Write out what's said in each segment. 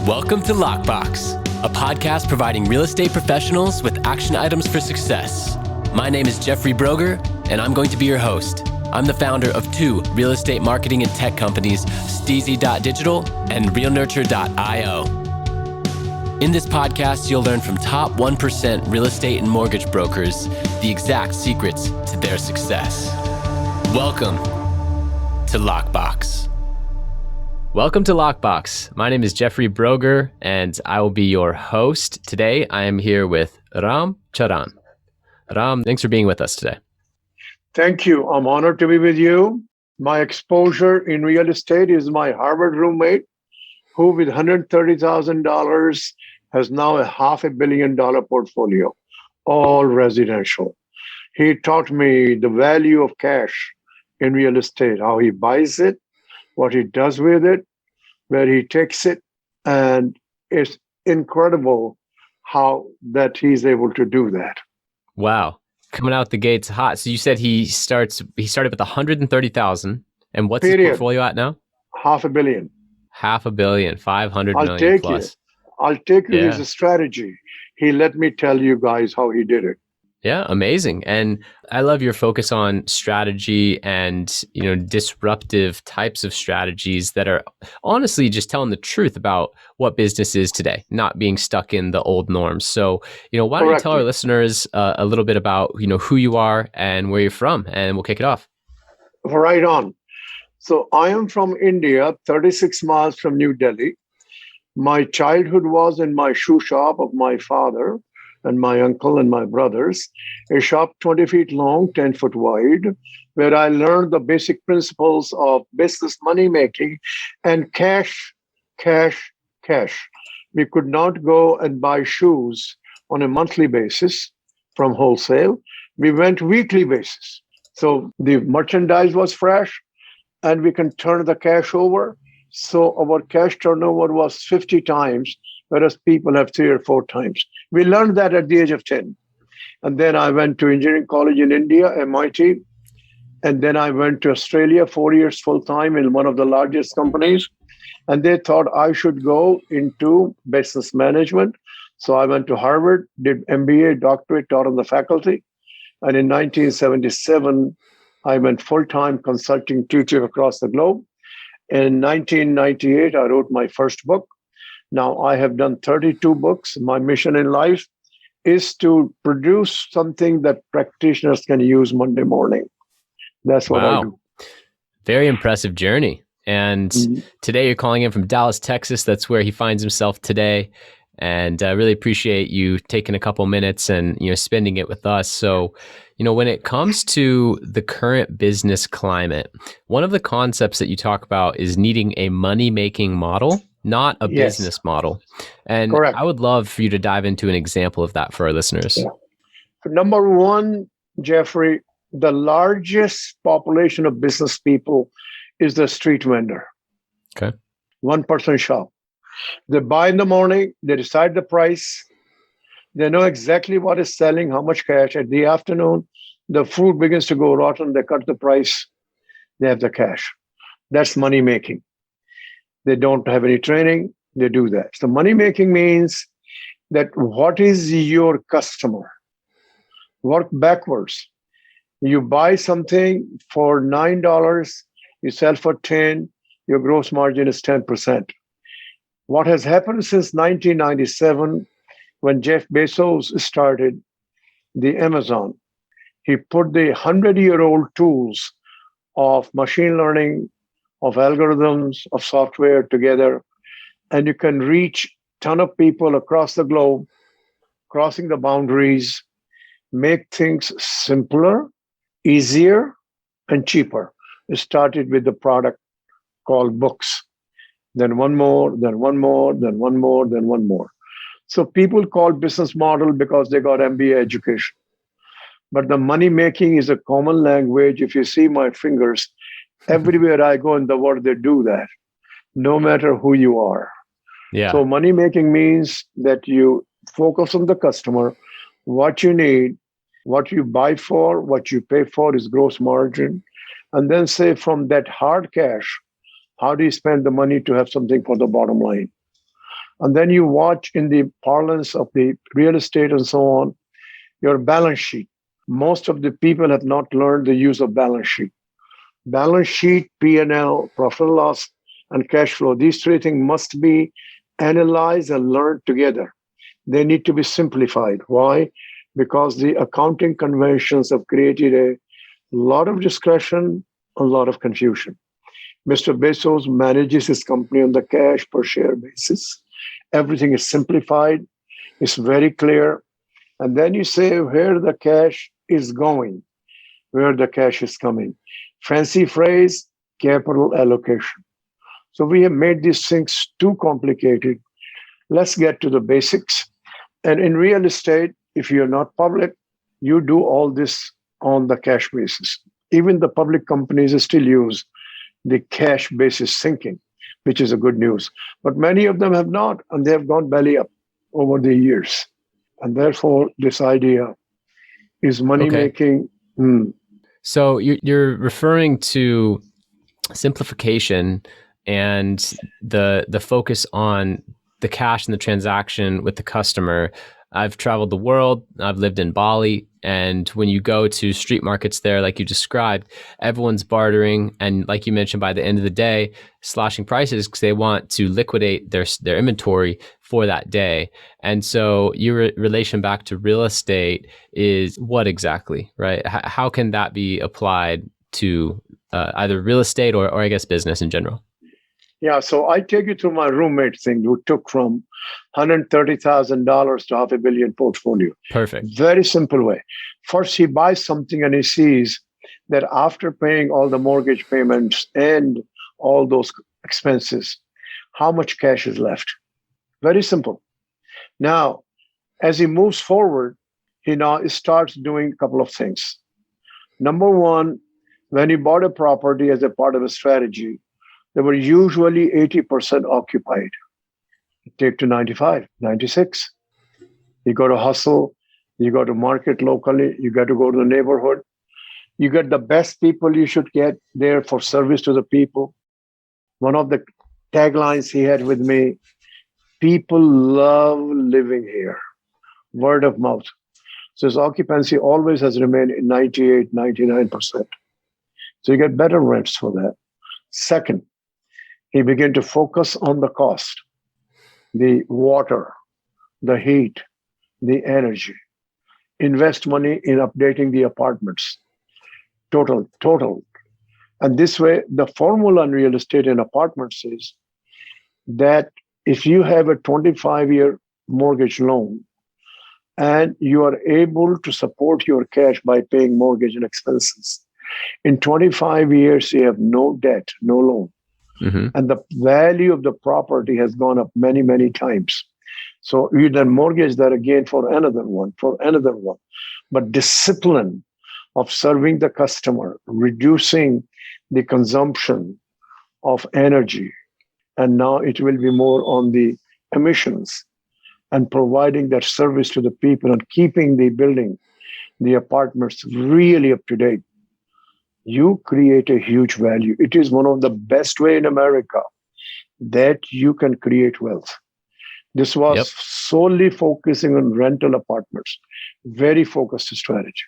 Welcome to Lockbox, a podcast providing real estate professionals with action items for success. My name is Jeffrey Brogger, and I'm going to be your host. I'm the founder of two real estate marketing and tech companies, STEEZY.Digital and realnurture.io. In this podcast, you'll learn from top 1% real estate and mortgage brokers the exact secrets to their success. Welcome to Lockbox. Welcome to Lockbox. My name is Jeffrey Brogger, and I will be your host. Today, I am here with Ram Charan. Ram, thanks for being with us today. Thank you. I'm honored to be with you. My exposure in real estate is my Harvard roommate, who with $130,000 has now a $500 million portfolio, all residential. He taught me the value of cash in real estate, how he buys it, what he does with it, where he takes it, and it's incredible how that he's able to do that. Wow. Coming out the gates hot. So you said he started with 130,000, and what's his portfolio at now? $500 million. $500 million, 500 million plus. I'll take you his strategy. He let me tell you guys how he did it. Yeah, amazing. And I love your focus on strategy and, disruptive types of strategies that are honestly just telling the truth about what business is today, not being stuck in the old norms. So, why don't you tell our listeners a little bit about, who you are and where you're from, and we'll kick it off. Right on. So I am from India, 36 miles from New Delhi. My childhood was in my shoe shop of my father and my uncle and my brothers, a shop 20 feet long, 10 foot wide, where I learned the basic principles of business money making and cash. We could not go and buy shoes on a monthly basis from wholesale. We went weekly basis. So the merchandise was fresh and we can turn the cash over. So our cash turnover was 50 times, whereas people have 3 or 4 times. We learned that at the age of 10. And then I went to engineering college in India, MIT. And then I went to Australia 4 years full time in one of the largest companies. And they thought I should go into business management. So I went to Harvard, did MBA, doctorate, taught on the faculty. And in 1977, I went full-time consulting teacher across the globe. In 1998, I wrote my first book. Now I have done 32 books. My mission in life is to produce something that practitioners can use Monday morning. That's what I do. Very impressive journey. And today you're calling in from Dallas, Texas. That's where he finds himself today. And I really appreciate you taking a couple minutes and spending it with us. So, when it comes to the current business climate, one of the concepts that you talk about is needing a money-making model, not a business model. And I would love for you to dive into an example of that for our listeners. Yeah. Number one, Jeffrey, the largest population of business people is the street vendor. Okay. 1-person shop. They buy in the morning, they decide the price, they know exactly what is selling, how much cash. At the afternoon, the food begins to go rotten, they cut the price, they have the cash. That's money making. They don't have any training, they do that. So money making means that what is your customer? Work backwards. You buy something for $9, you sell for 10, your gross margin is 10%. What has happened since 1997, when Jeff Bezos started the Amazon, he put the 100-year-old tools of machine learning, of algorithms, of software together, and you can reach a ton of people across the globe, crossing the boundaries, make things simpler, easier, and cheaper. It started with the product called books. Then one more, then one more, then one more, then one more. So people call business model because they got MBA education. But the money making is a common language. If you see my fingers, everywhere I go in the world, they do that, no matter who you are. Yeah. So money making means that you focus on the customer, what you need, what you buy for, what you pay for is gross margin. And then say from that hard cash, how do you spend the money to have something for the bottom line? And then you watch in the parlance of the real estate and so on, your balance sheet. Most of the people have not learned the use of balance sheet. Balance sheet, P&L, profit and loss, and cash flow. These three things must be analyzed and learned together. They need to be simplified. Why? Because the accounting conventions have created a lot of discretion, a lot of confusion. Mr. Bezos manages his company on the cash per share basis. Everything is simplified, it's very clear. And then you say where the cash is going, where the cash is coming. Fancy phrase, capital allocation. So we have made these things too complicated. Let's get to the basics. And in real estate, if you're not public, you do all this on the cash basis. Even the public companies still use the cash basis thinking, which is a good news. But many of them have not, and they have gone belly up over the years. And therefore, this idea is money making. So you're referring to simplification and the focus on the cash and the transaction with the customer. I've traveled the world. I've lived in Bali. And when you go to street markets there, like you described, everyone's bartering. And like you mentioned, by the end of the day, slashing prices because they want to liquidate their inventory for that day. And so your relation back to real estate is what exactly, right? How can that be applied to either real estate or I guess business in general? Yeah, so I take you through my roommate thing who took from $130,000 to $500 million portfolio. Perfect. Very simple way. First, he buys something and he sees that after paying all the mortgage payments and all those expenses, how much cash is left. Very simple. Now, as he moves forward, he now starts doing a couple of things. Number one, when he bought a property as a part of a strategy, they were usually 80% occupied. Take to 95, 96. You got to hustle. You got to market locally. You got to go to the neighborhood. You get the best people you should get there for service to the people. One of the taglines he had with me, people love living here. Word of mouth. So his occupancy always has remained 98, 99%. So you get better rents for that. Second, he began to focus on the cost, the water, the heat, the energy. Invest money in updating the apartments. Total. And this way, the formula in real estate and apartments is that if you have a 25-year mortgage loan and you are able to support your cash by paying mortgage and expenses, in 25 years, you have no debt, no loan. Mm-hmm. And the value of the property has gone up many, many times. So you then mortgage that again for another one. But discipline of serving the customer, reducing the consumption of energy, and now it will be more on the emissions and providing that service to the people and keeping the building, the apartments really up to date. You create a huge value. It is one of the best way in America that you can create wealth. This was solely focusing on rental apartments, very focused strategy.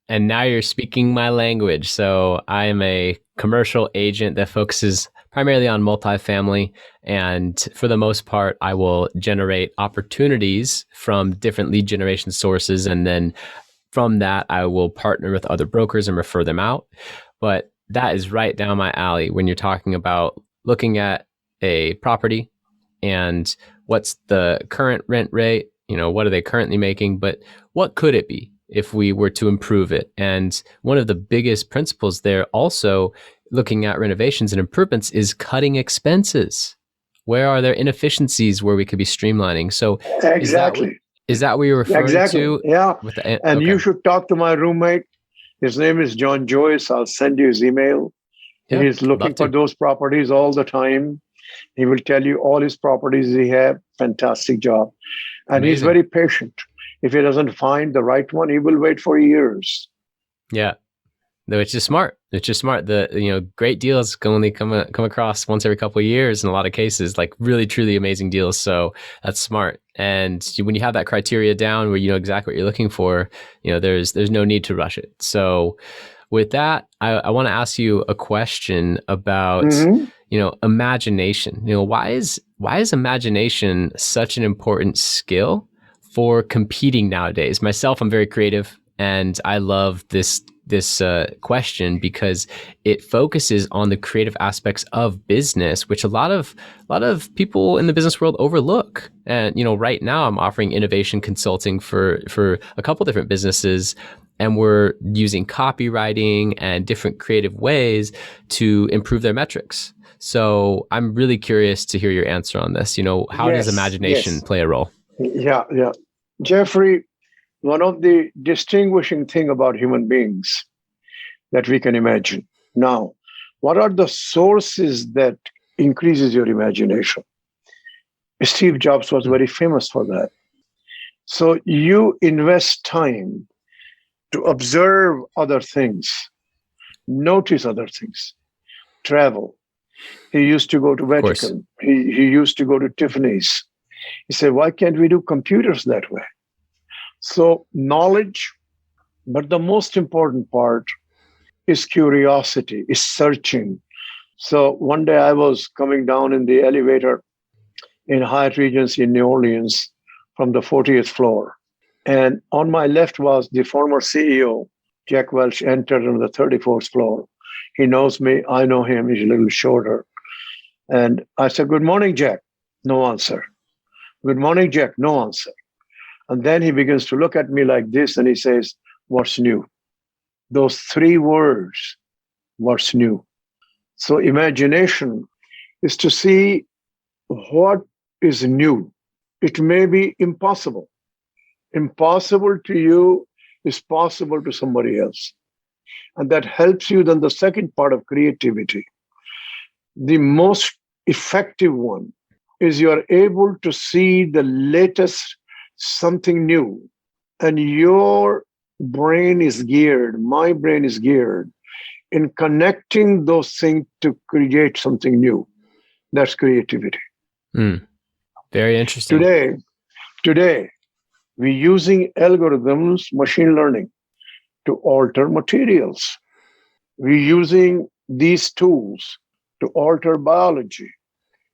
And now you're speaking my language. So I am a commercial agent that focuses primarily on multifamily. And for the most part, I will generate opportunities from different lead generation sources. And then from that, I will partner with other brokers and refer them out. But that is right down my alley when you're talking about looking at a property and what's the current rent rate, what are they currently making, but what could it be if we were to improve it? And one of the biggest principles there also looking at renovations and improvements is cutting expenses. Where are there inefficiencies where we could be streamlining? So exactly. Is that what you're referring to? Yeah. And you should talk to my roommate. His name is John Joyce. I'll send you his email. Yeah, he's looking for those properties all the time. He will tell you all his properties he have. Fantastic job. And Amazing. He's very patient. If he doesn't find the right one, he will wait for years. Yeah. Which is smart. It's just smart. Great deals can only come across once every couple of years in a lot of cases, like really, truly amazing deals. So that's smart. And when you have that criteria down where you know exactly what you're looking for, there's no need to rush it. So with that, I want to ask you a question about, Mm-hmm. Imagination. Why is imagination such an important skill for competing nowadays? Myself, I'm very creative, and I love this question because it focuses on the creative aspects of business, which a lot of people in the business world overlook. And right now I'm offering innovation consulting for a couple different businesses, and we're using copywriting and different creative ways to improve their metrics. So I'm really curious to hear your answer on this. How does Yes, imagination yes. play a role? Yeah, yeah. Jeffrey, one of the distinguishing thing about human beings that we can imagine. Now, what are the sources that increases your imagination? Steve Jobs was very famous for that. So you invest time to observe other things, notice other things, travel. He used to go to Of course. Vatican. He used to go to Tiffany's. He said, why can't we do computers that way? So knowledge, but the most important part is curiosity, is searching. So one day I was coming down in the elevator in Hyatt Regency in New Orleans from the 40th floor. And on my left was the former CEO, Jack Welch, entered on the 34th floor. He knows me. I know him. He's a little shorter. And I said, good morning, Jack. No answer. Good morning, Jack. No answer. And then he begins to look at me like this and he says, what's new? Those three words, what's new? So imagination is to see what is new. It may be impossible. Impossible to you is possible to somebody else. And that helps you. Then the second part of creativity, the most effective one, is you are able to see the latest something new. And your brain is geared, my brain is geared in connecting those things to create something new. That's creativity. Very interesting. Today, we're using algorithms, machine learning, to alter materials. We're using these tools to alter biology.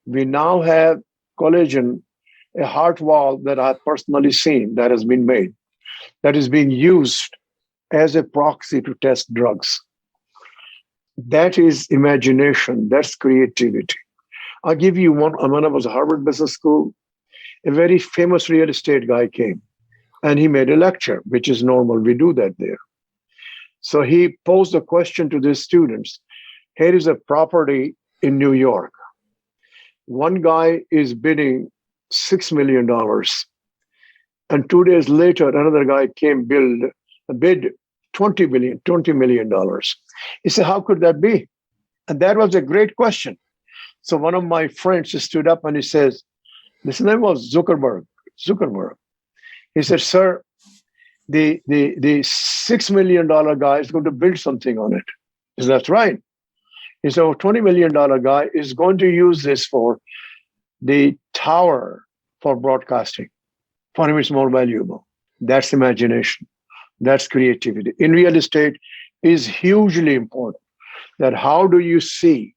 We now have collagen, a heart valve that I've personally seen that has been made, that is being used as a proxy to test drugs. That is imagination. That's creativity. I'll give you one. When I was at Harvard Business School, a very famous real estate guy came and he made a lecture, which is normal. We do that there. So he posed a question to the students. Here is a property in New York. One guy is bidding $6 million. And 2 days later, another guy came bid $20 million. He said, how could that be? And that was a great question. So one of my friends stood up and he says, his name was Zuckerberg. He said, sir, the $6 million guy is going to build something on it. He said, that's right. He said, $20 million guy is going to use this for the tower for broadcasting. For him, it's more valuable. That's imagination. That's creativity. In real estate is hugely important. That how do you see?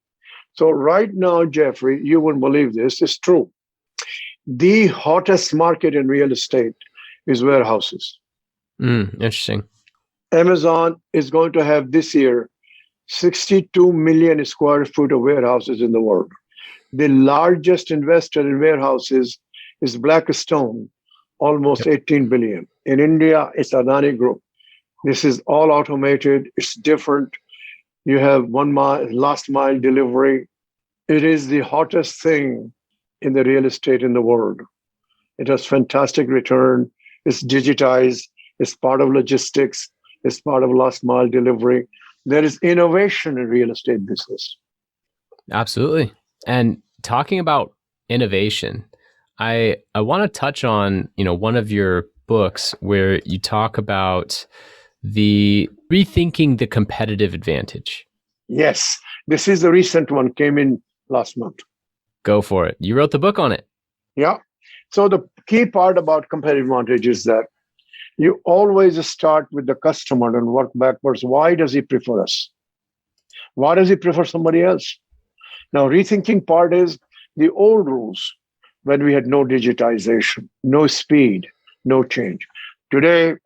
So right now, Jeffrey, you wouldn't believe this. It's true. The hottest market in real estate is warehouses. Interesting. Amazon is going to have this year 62 million square foot of warehouses in the world. The largest investor in warehouses is Blackstone, almost 18 billion. In India, it's Adani Group. This is all automated. It's different. You have last mile delivery. It is the hottest thing in the real estate in the world. It has fantastic return. It's digitized. It's part of logistics. It's part of last mile delivery. There is innovation in real estate business. Absolutely. And talking about innovation, I want to touch on, one of your books where you talk about the rethinking the competitive advantage. Yes, this is the recent one, came in last month. Go for it. You wrote the book on it. Yeah. So the key part about competitive advantage is that you always start with the customer and work backwards. Why does he prefer us? Why does he prefer somebody else? Now, rethinking part is the old rules when we had no digitization, no speed, no change. Today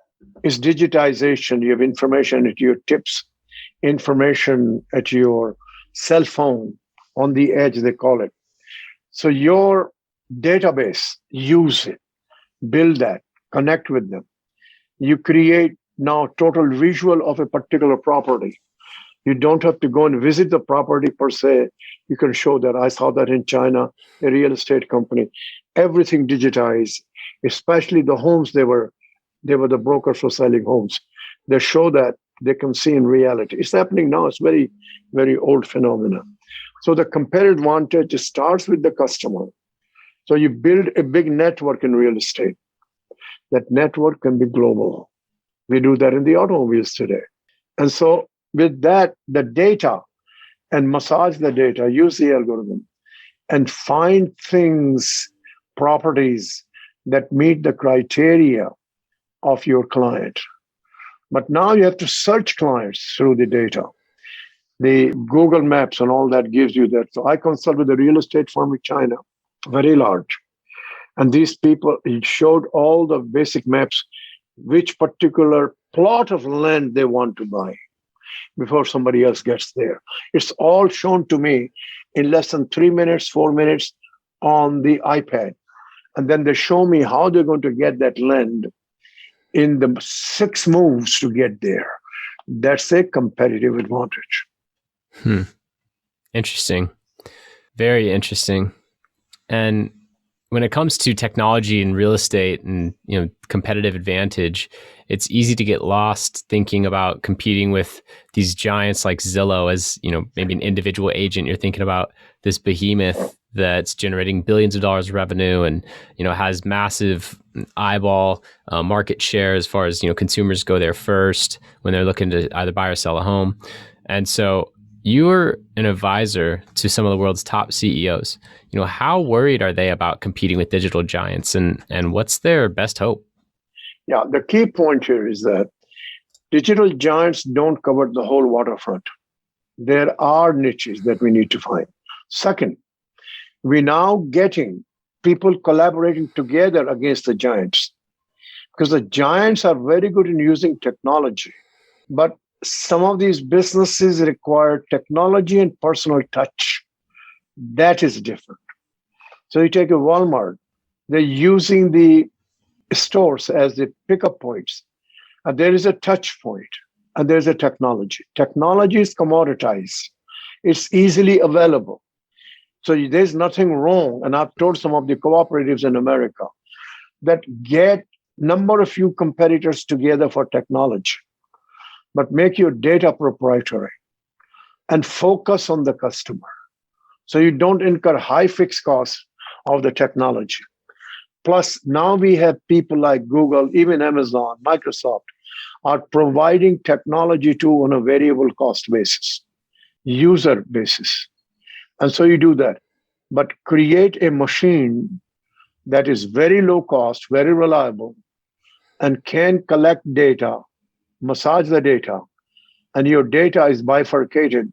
is digitization. You have information at your tips, information at your cell phone, on the edge, they call it. So your database, use it, build that, connect with them. You create now total visual of a particular property. You don't have to go and visit the property per se. You can show that I saw that in China, a real estate company, everything digitized, especially the homes they were the brokers for selling homes. They show that they can see in reality. It's happening now. It's very, very old phenomena. So the competitive advantage starts with the customer. So you build a big network in real estate. That network can be global. We do that in the automobiles today. And so with that, the data, and massage the data, use the algorithm, and find things, properties that meet the criteria of your client. But now you have to search clients through the data. The Google Maps and all that gives you that. So I consult with a real estate firm in China, very large. And these people showed all the basic maps, which particular plot of land they want to buy before somebody else gets there. It's all shown to me in less than 3 minutes, 4 minutes on the iPad. And then they show me how they're going to get that land in the 6 moves to get there. That's a competitive advantage. Interesting. Very interesting. And when it comes to technology and real estate and competitive advantage, it's easy to get lost thinking about competing with these giants like Zillow as maybe an individual agent. You're thinking about this behemoth that's generating billions of dollars of revenue and has massive eyeball market share as far as consumers go there first when they're looking to either buy or sell a home. And so you're an advisor to some of the world's top CEOs. How worried are they about competing with digital giants, and what's their best hope? Yeah, the key point here is that digital giants don't cover the whole waterfront. There are niches that we need to find. Second, we're now getting people collaborating together against the giants, because the giants are very good in using technology, but some of these businesses require technology and personal touch. That is different. So you take a Walmart, they're using the stores as the pickup points. And there is a touch point and there's a technology. Technology is commoditized. It's easily available. So there's nothing wrong. And I've told some of the cooperatives in America that get number of few competitors together for technology, but make your data proprietary and focus on the customer. So you don't incur high fixed costs of the technology. Plus, now we have people like Google, even Amazon, Microsoft, are providing technology to on a variable cost basis, user basis. And so you do that. But create a machine that is very low cost, very reliable, and can collect data, massage the data, and your data is bifurcated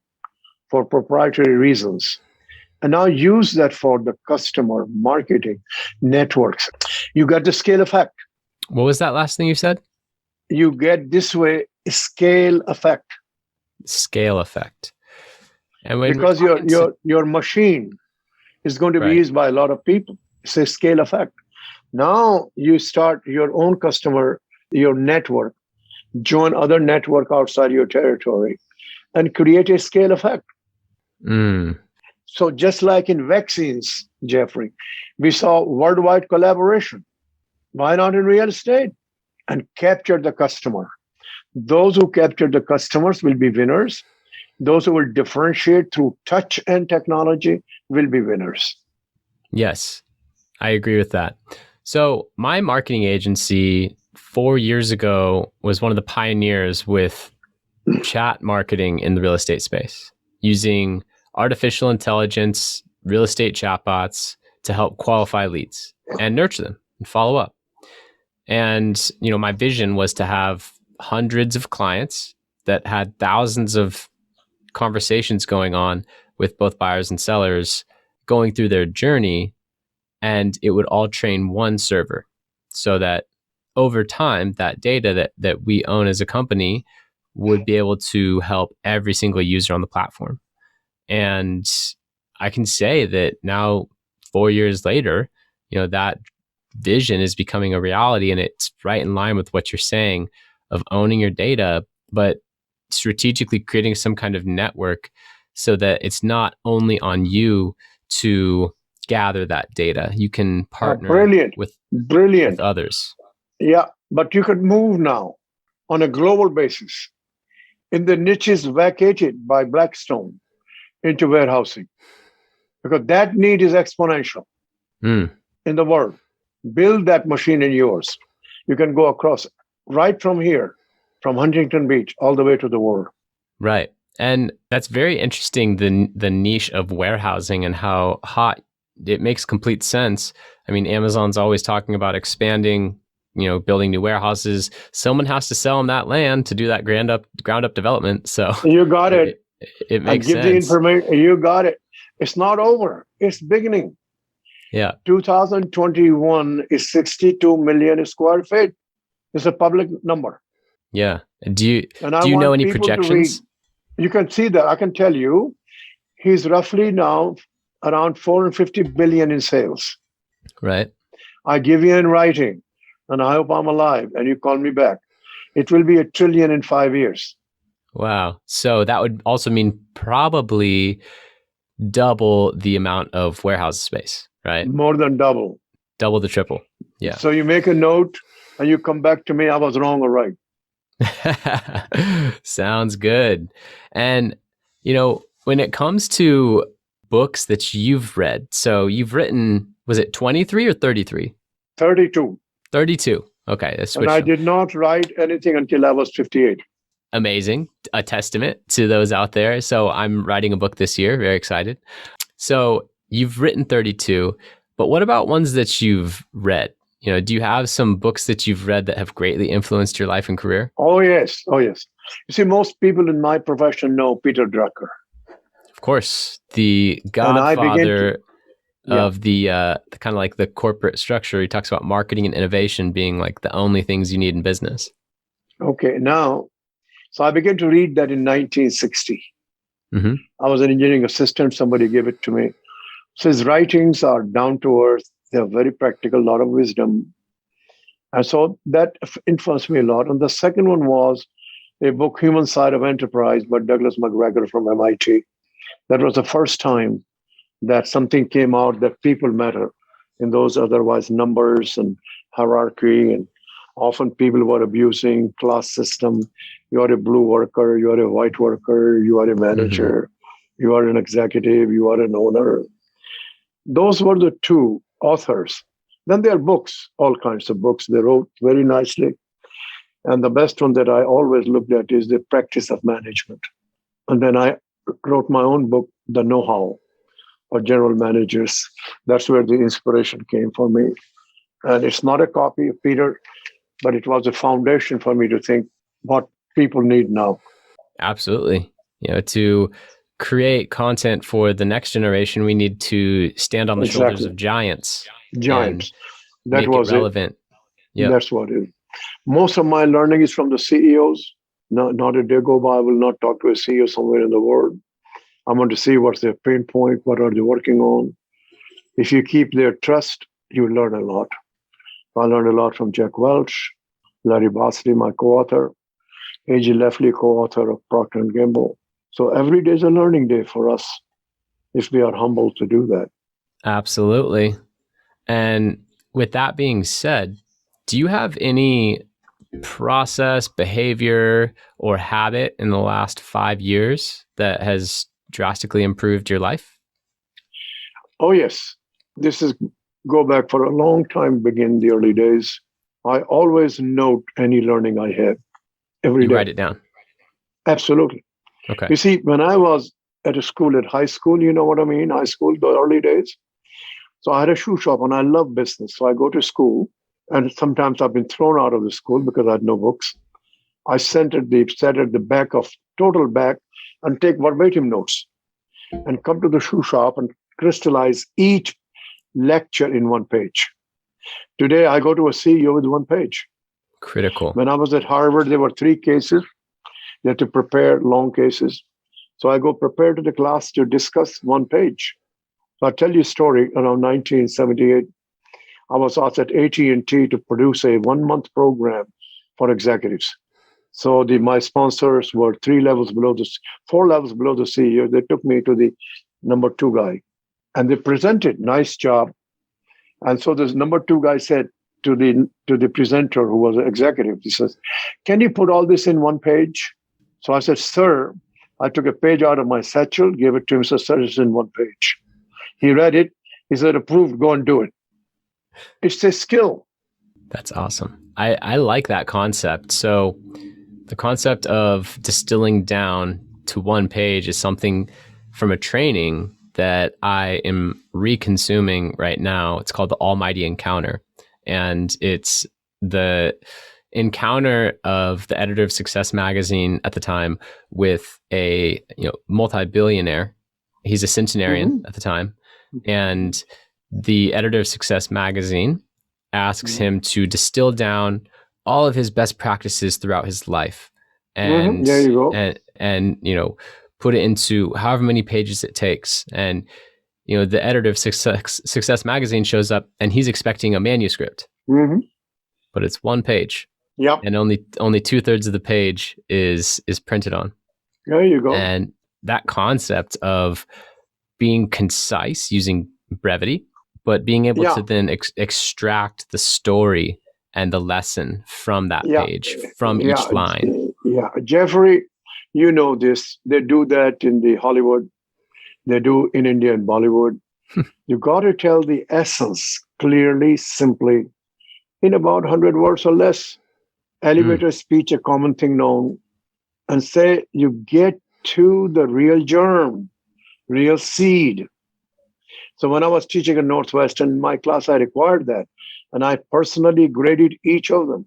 for proprietary reasons. And now use that for the customer marketing networks. You got the scale effect. What was that last thing you said? You get this way scale effect. Scale effect. And because your machine is going to be used by a lot of people. It's a scale effect. Now you start your own customer, your network, join other network outside your territory, and create a scale effect. So just like in vaccines, Jeffrey, we saw worldwide collaboration. Why not in real estate? And capture the customer. Those who capture the customers will be winners. Those who will differentiate through touch and technology will be winners. Yes, I agree with that. So my marketing agency 4 years ago was one of the pioneers with chat marketing in the real estate space, using artificial intelligence, real estate chatbots to help qualify leads and nurture them and follow up. And, my vision was to have hundreds of clients that had thousands of conversations going on with both buyers and sellers going through their journey, and it would all train one server, so that over time, that data that we own as a company would be able to help every single user on the platform. And I can say that now, 4 years later, that vision is becoming a reality, and it's right in line with what you're saying of owning your data, but strategically creating some kind of network so that it's not only on you to gather that data. You can partner Brilliant. with others. Yeah, but you could move now on a global basis in the niches vacated by Blackstone into warehousing, because that need is exponential in the world. Build that machine in yours. You can go across right from here, from Huntington Beach, all the way to the world. Right. And that's very interesting, the niche of warehousing and how hot it makes complete sense. I mean, Amazon's always talking about expanding, building new warehouses. Someone has to sell them that land to do that ground up development. So you got it. It makes sense. The information. You got it. It's not over. It's beginning. Yeah. 2021 is 62 million square feet. It's a public number. Yeah. Do you know any projections? You can see that. I can tell you, he's roughly now around 450 billion in sales. Right. I give you in writing, and I hope I'm alive, and you call me back. It will be $1 trillion in 5 years. Wow. So that would also mean probably double the amount of warehouse space, right? More than double. Double the triple. Yeah. So you make a note and you come back to me, I was wrong or right. Sounds good. And, when it comes to books that you've read, so you've written, was it 23 or 33? 32. 32. Okay. And I did not write anything until I was 58. Amazing. A testament to those out there. So I'm writing a book this year. Very excited. So you've written 32, but what about ones that you've read? Do you have some books that you've read that have greatly influenced your life and career? Oh, yes. You see, most people in my profession know Peter Drucker. Of course, the godfather of the kind of like the corporate structure. He talks about marketing and innovation being like the only things you need in business. Okay, so I began to read that in 1960. Mm-hmm. I was an engineering assistant. Somebody gave it to me. So his writings are down to earth. They're very practical, a lot of wisdom. And so that influenced me a lot. And the second one was a book, Human Side of Enterprise, by Douglas McGregor from MIT. That was the first time that something came out that people matter in those otherwise numbers and hierarchy. And often people were abusing class system. You are a blue worker, you are a white worker, you are a manager, you are an executive, you are an owner. Those were the two authors. Then there are books, all kinds of books. They wrote very nicely. And the best one that I always looked at is The Practice of Management. And then I wrote my own book, The Know-How for General Managers. That's where the inspiration came for me. And it's not a copy of Peter, but it was a foundation for me to think what people need now. Absolutely. To create content for the next generation, we need to stand on the shoulders of giants. That was relevant. Yeah, that's what it is. Most of my learning is from the CEOs. Not a day go by, I will not talk to a CEO somewhere in the world. I want to see what's their pain point, what are they working on. If you keep their trust, you learn a lot. I learned a lot from Jack Welch, Larry Bosley, my co-author, A.G. Leffley, co-author of Procter & Gamble. So every day is a learning day for us if we are humble to do that. Absolutely. And with that being said, do you have any process, behavior, or habit in the last 5 years that has drastically improved your life? Oh, yes. This is go back for a long time, begin the early days. I always note any learning I have every You day. write it down. Absolutely. Okay. You see, when I was at a school, at high school, you know what I mean? High school, the early days. So I had a shoe shop and I love business. So I go to school and sometimes I've been thrown out of the school because I had no books. I sat at the back of total back and take verbatim notes and come to the shoe shop and crystallize each lecture in one page. Today, I go to a CEO with one page. Critical. When I was at Harvard, there were three cases. You had to prepare long cases. So I go prepare to the class to discuss one page. So I'll tell you a story. Around 1978, I was asked at AT&T to produce a 1 month program for executives. So my sponsors were 4 levels below the CEO. They took me to the number 2 guy and they presented, nice job. And so this number 2 guy said to the presenter who was an executive, he says, "Can you put all this in one page?" So I said, "Sir," I took a page out of my satchel, gave it to him, said, "Sir, it's in one page." He read it. He said, "Approved, go and do it." It's a skill. That's awesome. I like that concept. So the concept of distilling down to one page is something from a training that I am reconsuming right now. It's called the Almighty Encounter. And it's the encounter of the editor of Success magazine at the time with a multi-billionaire. He's a centenarian at the time. And the editor of Success magazine asks him to distill down all of his best practices throughout his life and There you go. and put it into however many pages it takes. And the editor of Success magazine shows up and he's expecting a manuscript, but it's one page. Yep. And only 2/3 of the page is printed on. There you go. And that concept of being concise, using brevity, but being able to then extract the story and the lesson from that page, from each line. Yeah, Jeffrey, you know this. They do that in the Hollywood. They do in India and Bollywood. You got to tell the essence clearly, simply, in about 100 words or less. Elevator speech, a common thing known, and say you get to the real germ, real seed. So when I was teaching at Northwestern, in my class, I required that. And I personally graded each of them.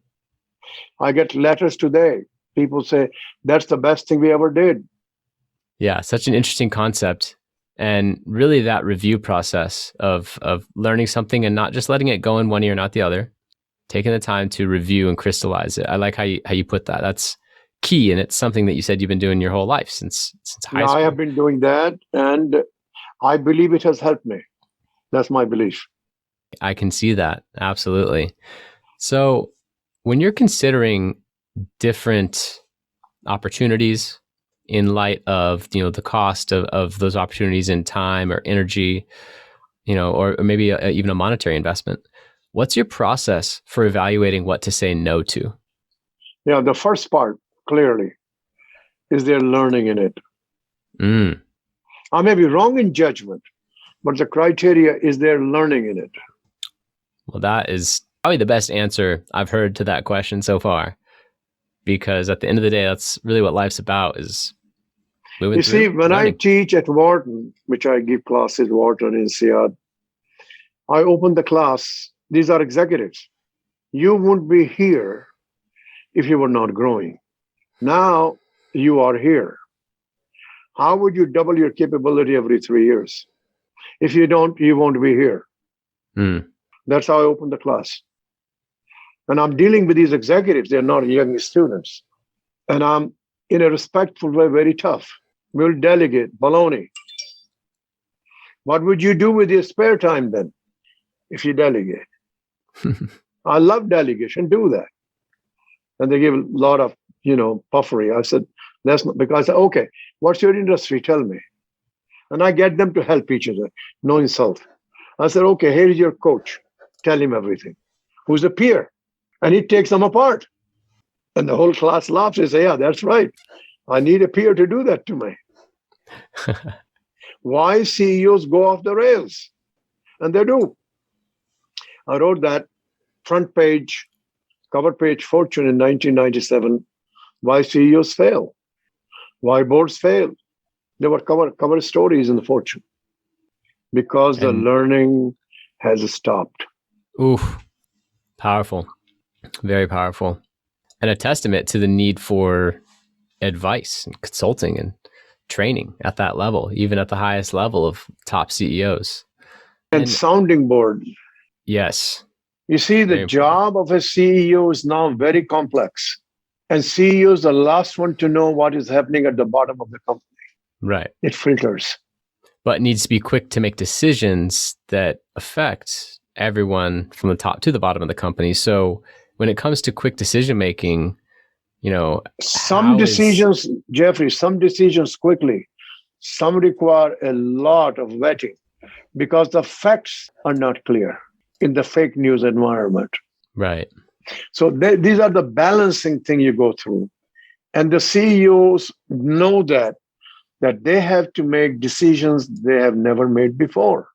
I get letters today. People say, "That's the best thing we ever did." Yeah, such an interesting concept. And really that review process of learning something and not just letting it go in one ear, not the other, taking the time to review and crystallize it. I like how you put that. That's key. And it's something that you said you've been doing your whole life since high school. I have been doing that. And I believe it has helped me. That's my belief. I can see that. Absolutely. So when you're considering different opportunities in light of, the cost of those opportunities in time or energy, or maybe even a monetary investment, what's your process for evaluating what to say no to? Yeah, the first part, clearly, is there learning in it? I may be wrong in judgment, but the criteria is there learning in it. Well, that is probably the best answer I've heard to that question so far, because at the end of the day, that's really what life's about, is moving through. You see, when learning. I teach at Wharton, which I give classes, Wharton in Seattle, I open the class. These are executives. You wouldn't be here if you were not growing. Now you are here. How would you double your capability every 3 years? If you don't, you won't be here. That's how I open the class. And I'm dealing with these executives. They're not young students. And I'm, in a respectful way, very tough. We'll delegate. Baloney. What would you do with your spare time then if you delegate? I love delegation. Do that. And they give a lot of, puffery. I said, that's not, because I said, okay, what's your industry? Tell me. And I get them to help each other. No insult. I said, okay, here's your coach. Tell him everything. Who's a peer? And he takes them apart. And the whole class laughs and say, yeah, that's right. I need a peer to do that to me. Why CEOs go off the rails? And they do. I wrote that front page cover page Fortune in 1997. Why CEOs fail? Why boards fail? There were cover stories in the Fortune because the And learning has stopped. oof, powerful, very powerful, and a testament to the need for advice and consulting and training at that level, even at the highest level of top CEOs. And sounding board. Yes, You see, the very important. job of a CEO is now very complex. And CEOs are the last one to know what is happening at the bottom of the company. Right. It filters. But needs to be quick to make decisions that affect everyone from the top to the bottom of the company. So when it comes to quick decision making, Some decisions, Jeffrey, some decisions quickly, some require a lot of vetting because the facts are not clear in the fake news environment. Right. So these are the balancing thing you go through. And the CEOs know that they have to make decisions they have never made before.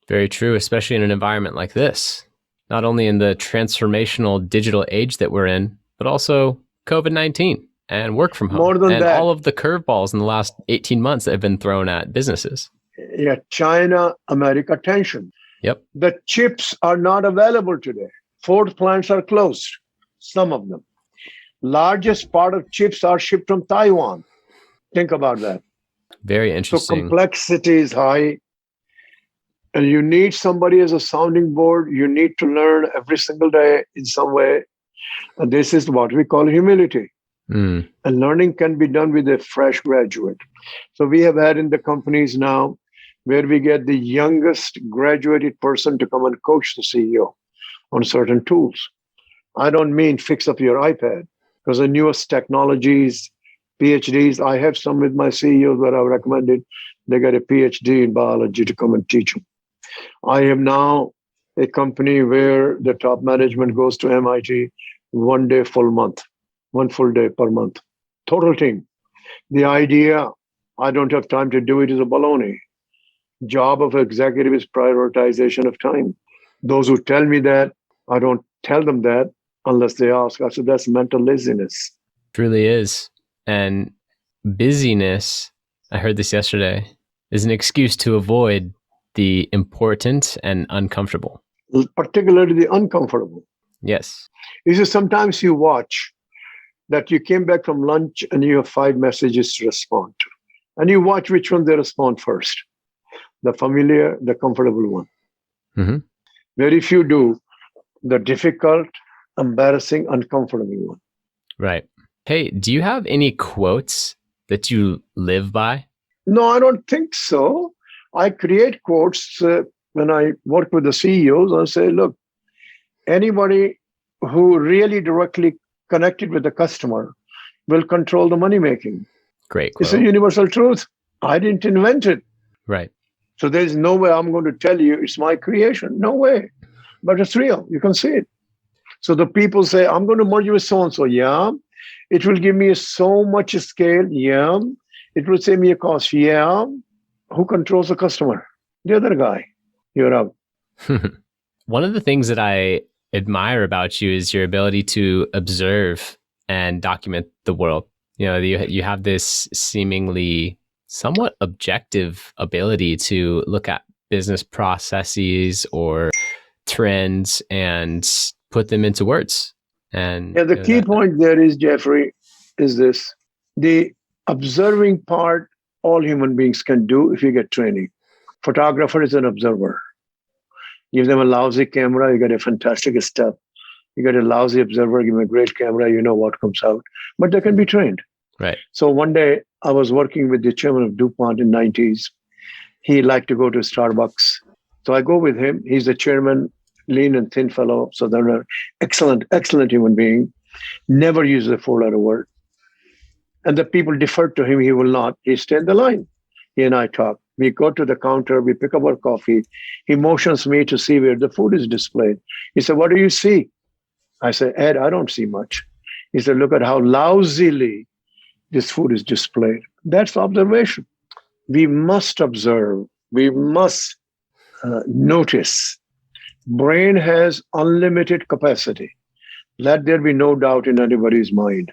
Very true, especially in an environment like this. Not only in the transformational digital age that we're in, but also COVID-19 and work from home. More than and that, all of the curveballs in the last 18 months that have been thrown at businesses. Yeah, China-America tension. Yep. The chips are not available today. Ford plants are closed, some of them. Largest part of chips are shipped from Taiwan. Think about that. Very So interesting. complexity is high. And you need somebody as a sounding board. You need to learn every single day in some way. And this is what we call humility. Mm. And learning can be done with a fresh graduate. So we have had in the companies now where we get the youngest graduated person to come and coach the CEO on certain tools. I don't mean fix up your iPad, because the newest technologies, PhDs, I have some with my CEOs where I've recommended they get a PhD in biology to come and teach them. I have now a company where the top management goes to MIT 1 day full month, 1 full day per month, total team. The idea, I don't have time to do it, is a baloney. Job of executive is prioritization of time. Those who tell me that, I don't tell them that unless they ask. I said, that's mental laziness. Truly is. And busyness, I heard this yesterday, is an excuse to avoid the important and uncomfortable. Particularly the uncomfortable. Yes. You see, sometimes you watch that you came back from lunch and you have 5 messages to respond to. And you watch which one they respond first. The familiar, the comfortable one. Mm-hmm. Very few do the difficult, embarrassing, uncomfortable one. Right. Hey, do you have any quotes that you live by? No, I don't think so. I create quotes when I work with the CEOs. I say, look, anybody who really directly connected with the customer will control the money making. Great quote. It's a universal truth. I didn't invent it. Right. So there's no way I'm going to tell you it's my creation. No way. But it's real. You can see it. So the people say, I'm going to merge with so-and-so. Yeah. It will give me so much scale. Yeah. It will save me a cost. Yeah. Who controls the customer? The other guy. You're out. One of the things that I admire about you is your ability to observe and document the world. You have this seemingly somewhat objective ability to look at business processes or trends and put them into words. And the key point there is, Jeffrey, is this. The observing part, all human beings can do if you get training. Photographer is an observer. Give them a lousy camera, you get a fantastic step. You get a lousy observer, give them a great camera, you know what comes out. But they can be trained. Right. So one day I was working with the chairman of DuPont in the 90s. He liked to go to Starbucks. So I go with him. He's the chairman, lean and thin fellow. So they're an excellent, excellent human being. Never uses a 4-letter word. And the people deferred to him. He will not. He stayed in the line. He and I talk. We go to the counter. We pick up our coffee. He motions me to see where the food is displayed. He said, what do you see? I said, Ed, I don't see much. He said, look at how lousily this food is displayed. That's observation. We must observe. We must notice. Brain has unlimited capacity. Let there be no doubt in anybody's mind.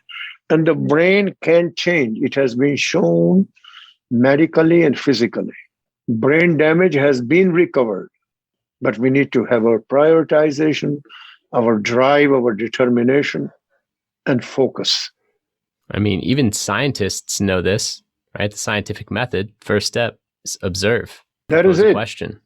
And the brain can change. It has been shown medically and physically. Brain damage has been recovered, but we need to have our prioritization, our drive, our determination, and focus. I mean, even scientists know this, right? The scientific method, first step is observe. That is Propose a it. question.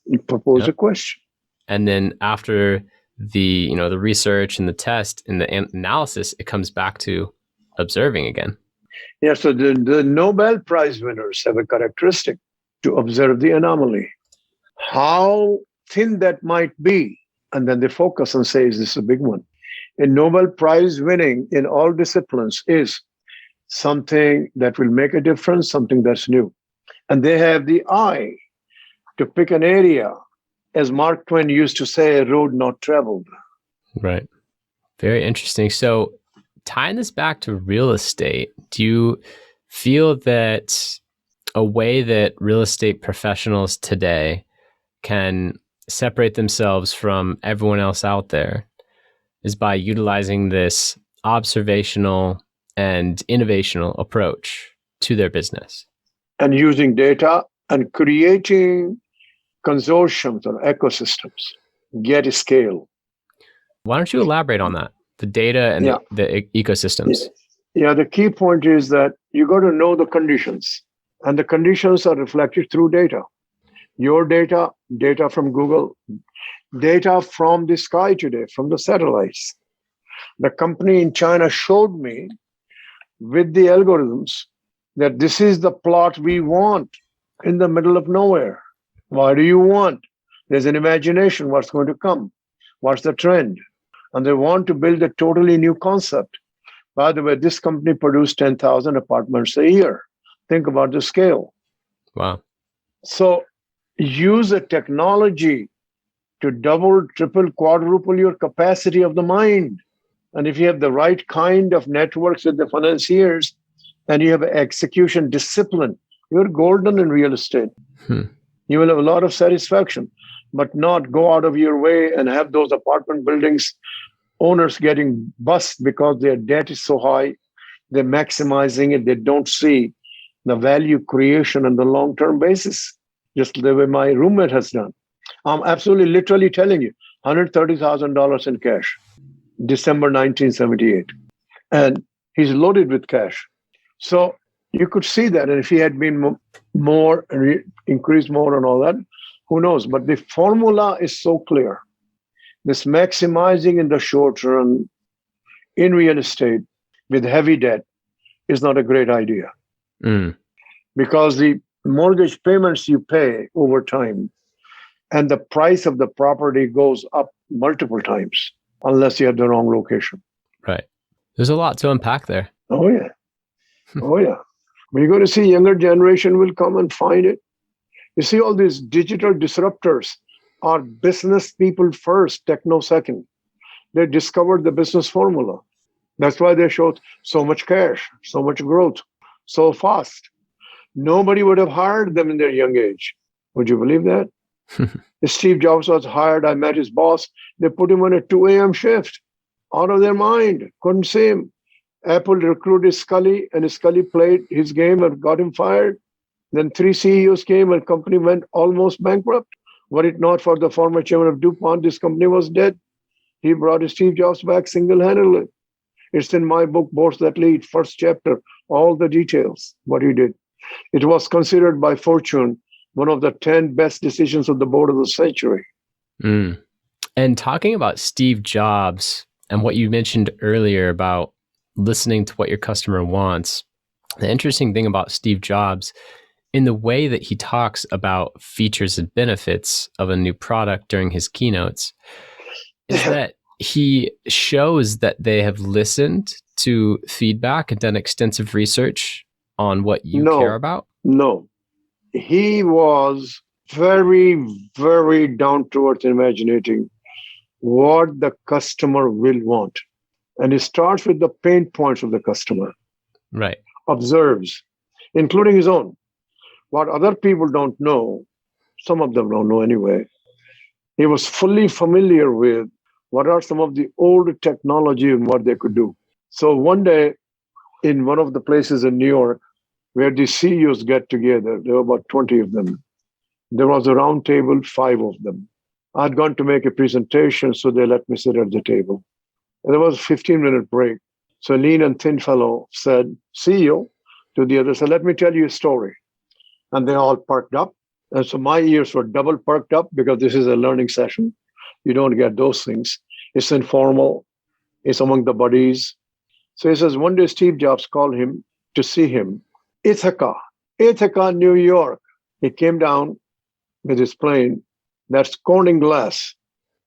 You propose Yep. a question. And then after the research and the test and the analysis, it comes back to observing again. Yeah, so the Nobel Prize winners have a characteristic to observe the anomaly, how thin that might be. And then they focus and say, is this a big one? A Nobel Prize winning in all disciplines is something that will make a difference, something that's new. And they have the eye to pick an area, as Mark Twain used to say, a road not traveled. Right. Very interesting. So tying this back to real estate, do you feel that a way that real estate professionals today can separate themselves from everyone else out there is by utilizing this observational and innovational approach to their business? And using data and creating consortiums or ecosystems, get scale. Why don't you elaborate on that? The data and Yeah. the ecosystems. Yeah, the key point is that you got to know the conditions, and the conditions are reflected through data. Your data, data from Google, data from the sky today, from the satellites. The company in China showed me with the algorithms that this is the plot we want in the middle of nowhere. Why do you want? There's an imagination, what's going to come, what's the trend. And they want to build a totally new concept. By the way, this company produced 10,000 apartments a year. Think about the scale. Wow. So use a technology to double, triple, quadruple your capacity of the mind. And if you have the right kind of networks with the financiers and you have execution discipline, you're golden in real estate. You will have a lot of satisfaction, but not go out of your way and have those apartment buildings owners getting bust because their debt is so high. They're maximizing it. They don't see the value creation on the long-term basis, just the way my roommate has done. I'm absolutely literally telling you, $130,000 in cash, December 1978. And he's loaded with cash. So you could see that. And if he had been more, increased more and all that, who knows? But the formula is so clear. This maximizing in the short run in real estate with heavy debt is not a great idea. Because the mortgage payments you pay over time and the price of the property goes up multiple times unless you have the wrong location. Right. There's a lot to unpack there. Oh, yeah. Oh, yeah. When you're going to see younger generation will come and find it. You see, all these digital disruptors are business people first, techno second. They discovered the business formula. That's why they showed so much cash, so much growth, so fast. Nobody would have hired them in their young age. Would you believe that? Steve Jobs was hired. I met his boss. They put him on a 2 a.m. shift. Out of their mind. Couldn't see him. Apple recruited Scully, and Scully played his game and got him fired. Then 3 CEOs came and company went almost bankrupt. Were it not for the former chairman of DuPont, this company was dead. He brought Steve Jobs back single-handedly. It's in my book, Boards That Lead, first chapter, all the details, what he did. It was considered by Fortune one of the 10 best decisions of the board of the century. And talking about Steve Jobs and what you mentioned earlier about listening to what your customer wants, the interesting thing about Steve Jobs, in the way that he talks about features and benefits of a new product during his keynotes, is that he shows that they have listened to feedback and done extensive research on what you care about? No. He was very, very down to earth imaginating what the customer will want. And it starts with the pain points of the customer. Right. Observes, including his own. What other people don't know, some of them don't know anyway. He was fully familiar with What are some of the old technology and what they could do? So one day in one of the places in New York where the CEOs get together, there were about 20 of them. There was a round table, 5 of them. I'd gone to make a presentation, so they let me sit at the table. And there was a 15-minute break. So a lean and thin fellow said, CEO, to the other, said, let me tell you a story. And they all perked up. And so my ears were double perked up because this is a learning session. You don't get those things. It's informal. It's among the buddies. So he says, one day Steve Jobs called him to see him. Ithaca, New York. He came down with his plane. That's Corning glass.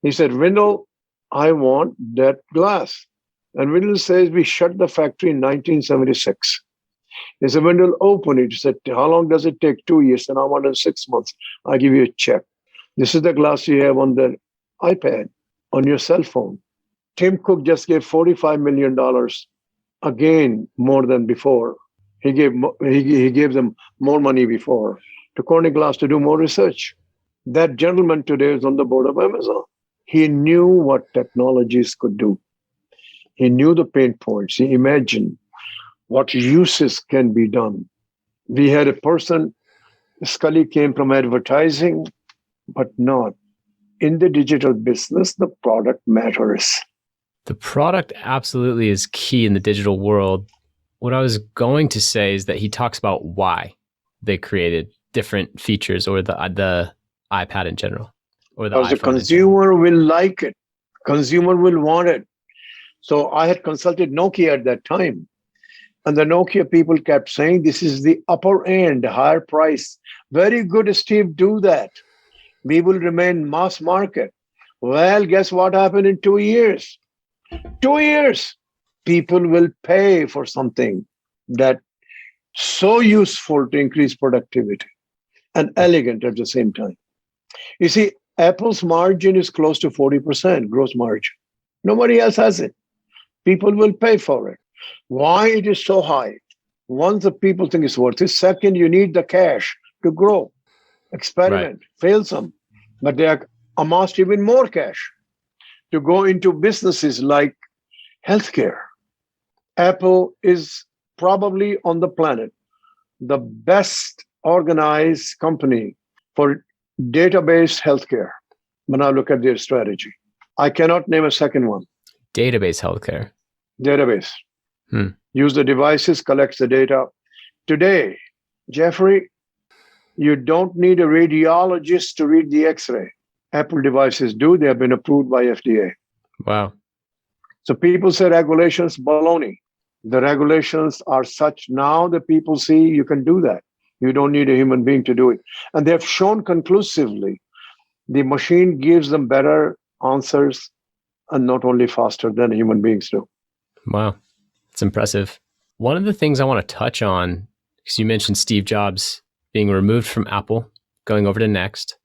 He said, Wendell, I want that glass. And Wendell says, we shut the factory in 1976. He said, Wendell, open it. He said, how long does it take? 2 years. And I want it in 6 months. I'll give you a check. This is the glass you have on the iPad, on your cell phone. Tim Cook just gave $45 million, again, more than before. He gave them more money before to Corning Glass to do more research. That gentleman today is on the board of Amazon. He knew what technologies could do. He knew the pain points. He imagined what uses can be done. We had a person, Scully came from advertising, but not. In the digital business, the product matters. The product absolutely is key in the digital world. What I was going to say is that he talks about why they created different features or the iPad in general. Or the because the consumer will like it. Consumer will want it. So I had consulted Nokia at that time. And the Nokia people kept saying, this is the upper end, higher price. Very good, Steve, do that. We will remain mass market. Well, guess what happened in 2 years? 2 years. People will pay for something that so useful to increase productivity and elegant at the same time. You see, Apple's margin is close to 40% gross margin. Nobody else has it. People will pay for it. Why it is so high? One, the people think it's worth it. Second, you need the cash to grow, experiment, fail some. But they are amassed even more cash to go into businesses like healthcare. Apple is probably on the planet the best organized company for database healthcare when I look at their strategy. I cannot name a second one. Database healthcare. Database. Use the devices, collects the data. Today, Jeffrey, you don't need a radiologist to read the X-ray. Apple devices do. They have been approved by FDA. Wow. So people say regulations, baloney. The regulations are such now that people see you can do that. You don't need a human being to do it. And they have shown conclusively the machine gives them better answers and not only faster than human beings do. Wow. It's impressive. One of the things I want to touch on, because you mentioned Steve Jobs being removed from Apple, going over to Next.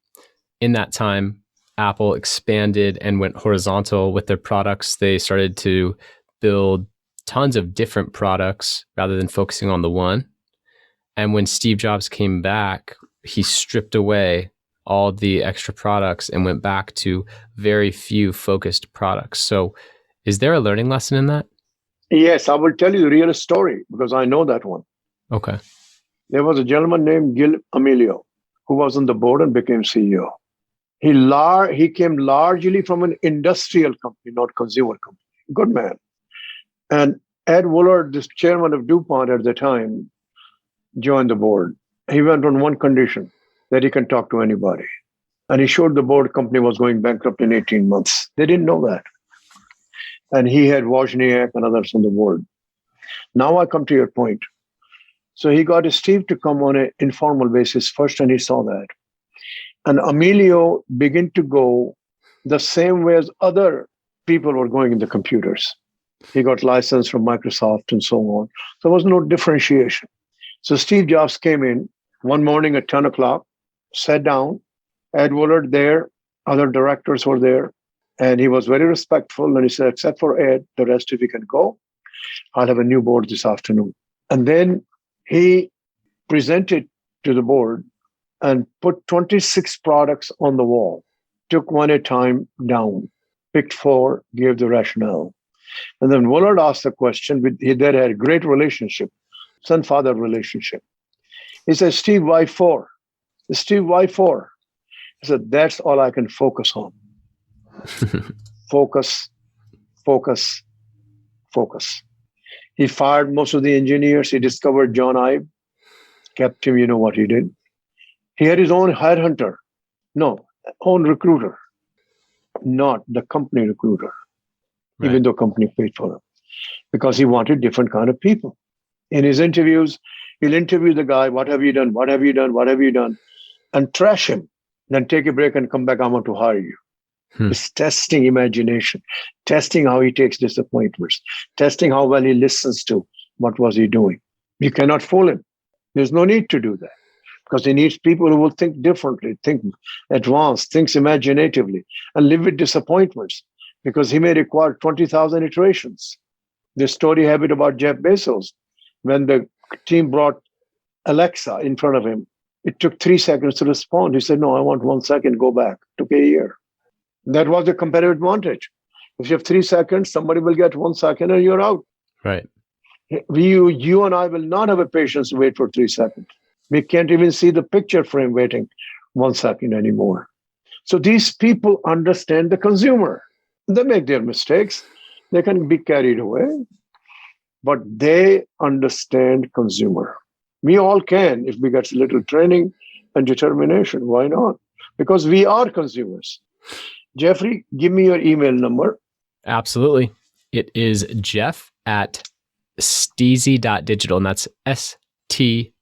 In that time, Apple expanded and went horizontal with their products. They started to build tons of different products rather than focusing on the one. And when Steve Jobs came back, he stripped away all the extra products and went back to very few focused products. So is there a learning lesson in that? Yes, I will tell you the real story because I know that one. Okay. There was a gentleman named Gil Amelio who was on the board and became CEO. He came largely from an industrial company, not consumer company. Good man. And Ed Woolard, this chairman of DuPont at the time, joined the board. He went on one condition, that he can talk to anybody. And he showed the board company was going bankrupt in 18 months. They didn't know that. And he had Wozniak and others on the board. Now I come to your point. So he got Steve to come on an informal basis first, and he saw that. And Amelio began to go the same way as other people were going in the computers. He got license from Microsoft and so on. So there was no differentiation. So Steve Jobs came in one morning at 10 o'clock, sat down, Ed Woolard there, other directors were there, and he was very respectful. And he said, except for Ed, the rest of you can go. I'll have a new board this afternoon. And then he presented to the board and put 26 products on the wall, took one at a time down. picked four, gave the rationale. And then Willard asked the question, they had a great relationship, son-father relationship. He said, Steve, why four? Steve, why four? He said, that's all I can focus on. Focus, focus, focus. He fired most of the engineers. He discovered John Ive, kept him, you know what he did. He had his own headhunter. No, own recruiter, not the company recruiter, right. Even though company paid for him, because he wanted different kind of people. In his interviews, he'll interview the guy, what have you done? What have you done? What have you done? And trash him. Then take a break and come back, I want to hire you. It's testing imagination, testing how he takes disappointments, testing how well he listens to what was he doing. You cannot fool him. There's no need to do that, because he needs people who will think differently, think advanced, thinks imaginatively, and live with disappointments, because he may require 20,000 iterations. The story habit about Jeff Bezos, when the team brought Alexa in front of him, it took 3 seconds to respond. He said, no, I want 1 second, go back. It took a year. That was a competitive advantage. If you have 3 seconds, somebody will get 1 second and you're out. Right. You and I will not have a patience to wait for 3 seconds. We can't even see the picture frame waiting 1 second anymore. So these people understand the consumer. They make their mistakes. They can be carried away, but they understand consumer. We all can if we get a little training and determination. Why not? Because we are consumers. Jeffrey, give me your email number. Absolutely. It is Jeff@STEEZY.Digital, and that's STEEEZY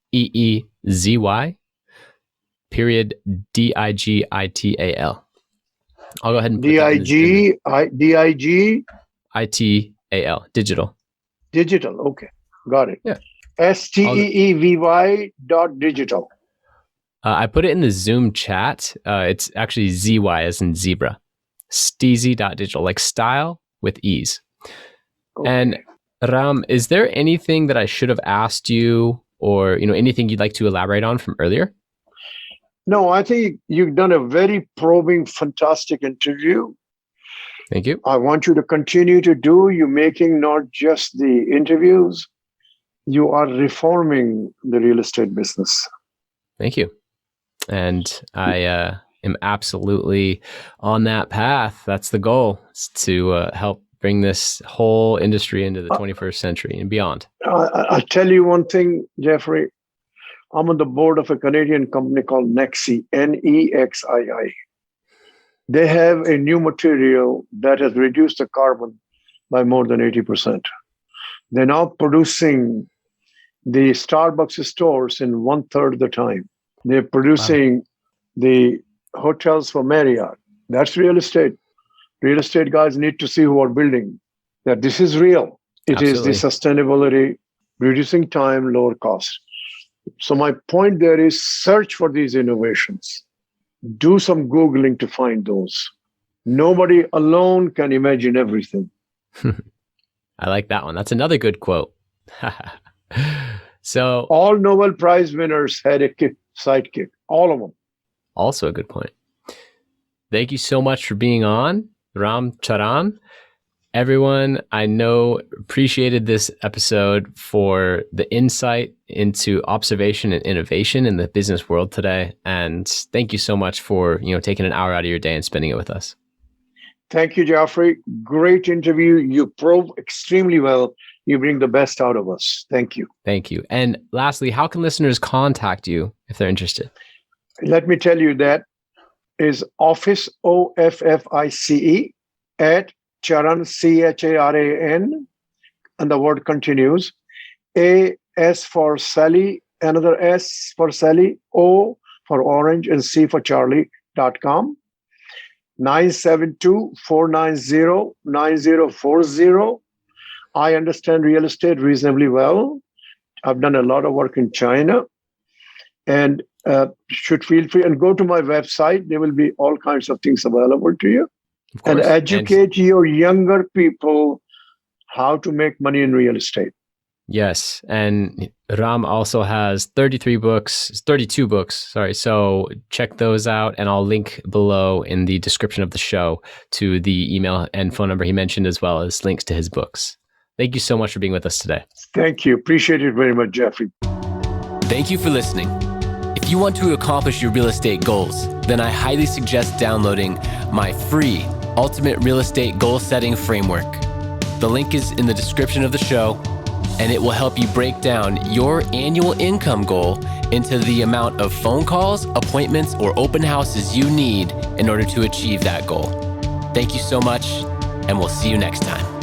.digital. I'll go ahead and put DIGITAL, digital. Digital, okay. Got it. Yeah. STEEVY.digital. I put it in the Zoom chat. It's actually ZY as in zebra. STEEZY.Digital, like style with ease. Okay. And Ram, is there anything that I should have asked you, or anything you'd like to elaborate on from earlier? No, I think you've done a very probing, fantastic interview. Thank you. I want you to continue to do. You're making not just the interviews, you are reforming the real estate business. Thank you. And I am absolutely on that path. That's the goal, is to help bring this whole industry into the 21st century and beyond. I'll tell you one thing, Jeffrey. I'm on the board of a Canadian company called Nexii, Nexii. They have a new material that has reduced the carbon by more than 80%. They're now producing the Starbucks stores in 1/3 of the time. They're producing the hotels for Marriott. That's real estate. Real estate guys need to see who are building that this is real. It Absolutely. Is the sustainability, reducing time, lower cost. So my point there is search for these innovations. Do some Googling to find those. Nobody alone can imagine everything. I like that one. That's another good quote. So all Nobel Prize winners had a sidekick, all of them. Also a good point. Thank you so much for being on, Ram Charan. Everyone I know appreciated this episode for the insight into observation and innovation in the business world today. And thank you so much for taking an hour out of your day and spending it with us. Thank you, Geoffrey. Great interview. You probe extremely well. You bring the best out of us. Thank you. Thank you. And lastly, how can listeners contact you if they're interested? Let me tell you, that is office, OFFICE, at Charan, CHARAN, and the word continues. A, S for Sally, another S for Sally, O for Orange, and C for Charlie.com. 972-490-9040. I understand real estate reasonably well. I've done a lot of work in China, and should feel free and go to my website. There will be all kinds of things available to you. And educate your younger people how to make money in real estate. Yes. And Ram also has 32 books. Sorry. So check those out. And I'll link below in the description of the show to the email and phone number he mentioned, as well as links to his books. Thank you so much for being with us today. Thank you. Appreciate it very much, Jeffrey. Thank you for listening. If you want to accomplish your real estate goals, then I highly suggest downloading my free Ultimate Real Estate Goal Setting Framework. The link is in the description of the show, and it will help you break down your annual income goal into the amount of phone calls, appointments, or open houses you need in order to achieve that goal. Thank you so much, and we'll see you next time.